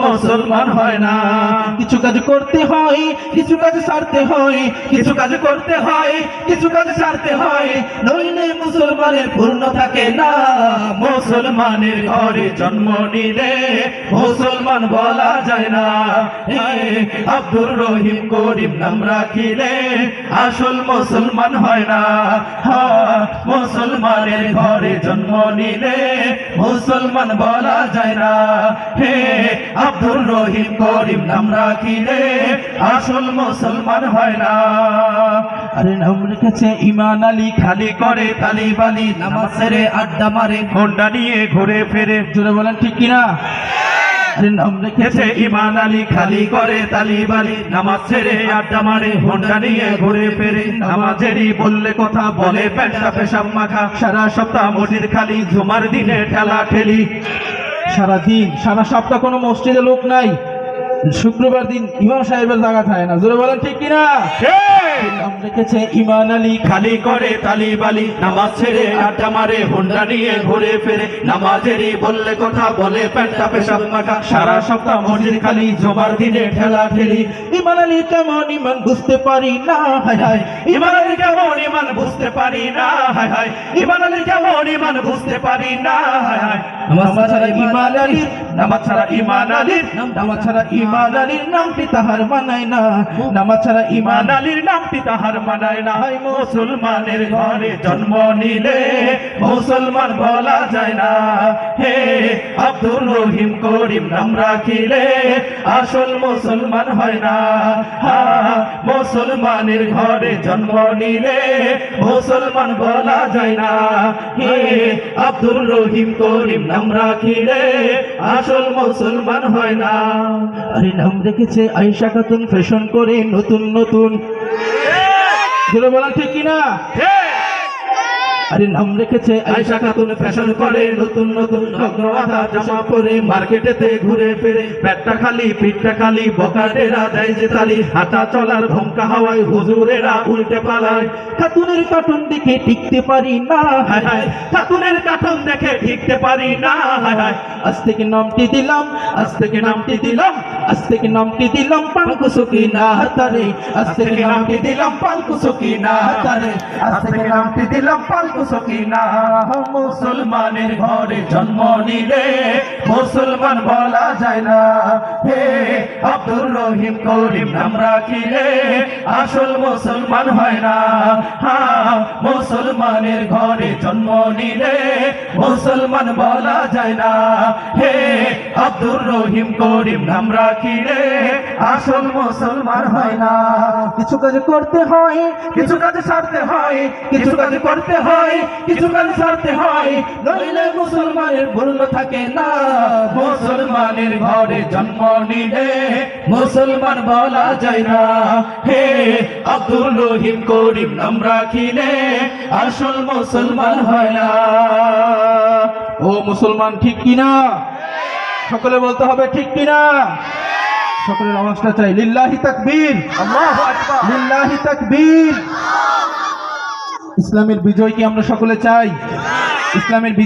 মুসলমান হয় না। কিছু কাজ করতে হয়, কিছু কাজ ছাড়তে হয়, কিছু কাজ করতে হয়, কিছু কাজ ছাড়তে হয়, নইলে মুসলমানের পূর্ণ থাকে না। মুসলমানের ঘরে জন্ম নিলে মুসলমান বলা যায় না। আব্দুর রহিম করিম নাম রাখিলে আসল মুসলমান হয় না। মুসলমানের ঘরে জন্ম নিলে মুসলমান বলা যায় না। হে আব্দুর রহিম করিম নাম রাখিলে আসল মুসলমান হয় না। আরে নাম রেখেছে ইমান আলী, খালি করে তালিবালি, নামাজ ছেড়ে আড্ডা মারে, হোন্ডা নিয়ে ঘুরে ফেরে। জোরে বলেন ঠিক কিনা? নাম রেখেছে ইমান আলী, খালি করে তালিবালি, নামাজ ছেড়ে আড্ডা মারে, হোন্ডা নিয়ে ঘুরে ফেরে। নামাজেরই বললে কথা বলে পেশা পেশাব মাখা, সারা সপ্তাহ মসজিদ খালি, জুমার দিনে ঠেলা ঠেলি। সারা দিন সারা সপ্তাহ কোনো মসজিদে লোক নাই, শুক্রবার দিন ইমাম সাহেবের জায়গা থাকে না। জোরে বলেন ঠিক কিনা? নাম রেখেছে ইমান আলী, খালি করে তালিবালি, নামাজ ছেড়ে আড্ডা মারে, হোন্ডা নিয়ে ঘুরে ফেরে। নামাজেরই বললে কথা বলে পেশা পেশাব মাখা, সারা সপ্তাহ মসজিদ খালি, জুমার দিনে ঠেলা ঠেলি। ইমান আলী কেমন ইমান বুঝতে পারি না, হায় হায়। ইমান আলী কেমন ইমান বুঝতে পারি না, হায় হায়। ইমান আলী কেমন ইমান বুঝতে পারি না, হায় হায়। নামাজ ছাড়া ইমান আলীর, নামাজ ছাড়া ইমান আলীর, নামাজ ছাড়া ইমান আলীর নামটি তাহার মানায় না। নামাজ ছাড়া ইমান আলীর নামটি তাহার মানায় না। মুসলমানের ঘরে জন্ম নিলে মুসলমান বলা যায় না। হে আব্দুর রহিম করিম নাম রাখিলে আসল মুসলমান হয় না। মুসলমানের ঘরে জন্ম নিলে মুসলমান বলা যায় না। হে আব্দুর রহিম করিম নাম রাখিলে আসল মুসলমান হয় না। আরে নাম রেখেছে আয়েশা খাতুন, ফ্যাশন করে নতুন নতুন। জোরে বলা ঠিক কিনা? আরে নাম রেখেছে আয়েশা খাতুন, ফ্যাশন করে নতুন নতুন, নগ্ন আধা জামা পরে মার্কেটেতে ঘুরে ফিরে। পেটটা খালি পিঠটা খালি, বকাটেরা দেয় যে তালি, হাঁটা চলার ধমকা হাওয়ায় হুজুরেরা উল্টে পালায়। খাতুনের কার্টুন দেখে টিকতে পারি না, হায় হায়। খাতুনের কার্টুন দেখে টিকতে পারি না, হায় হায়। আজ থেকে নামটি দিলাম, আজ থেকে নামটি দিলাম, আজ থেকে নামটি দিলাম পালকু সকিনা হাতারে। আজ থেকে নামটি দিলাম পালকু সকিনা হাতারে। আজ থেকে নামটি দিলাম পালকু সকিনা। মুসলমানের ঘরে জন্ম নিলে মুসলমান বলা যায় না। হে আব্দুর রহিম করিম নাম রাখিলে আসল মুসলমান হয় না। মুসলমানের ঘরে জন্ম নিলে মুসলমান বলা যায় না। হে আব্দুর রহিম করিম নাম রাখিলে আসল মুসলমান হয় না। কিছু কাজ করতে হয়, কিছু কাজ ছাড়তে হয়, কিছু কাজ করতে হয়, কিছু কাজ ছাড়তে হয়, নইলে মুসলমানের পূর্ণ থাকে না। মুসলমানের ঘরে জন্ম নিলে মুসলমান বলা যায় না। হে আব্দুর রহিম করিম নাম রাখিলে আসল মুসলমান হয় না। ও মুসলমান ঠিক কিনা? সকলে বলতে হবে ঠিক কিনা? সকলের আওয়াজটা চাই। লিল্লাহি তাকবীর, আল্লাহু আকবার, লিল্লাহি তাকবীর। ইসলামের বিজয় কি আমরা সকলে চাই? ইসলামের বিজয়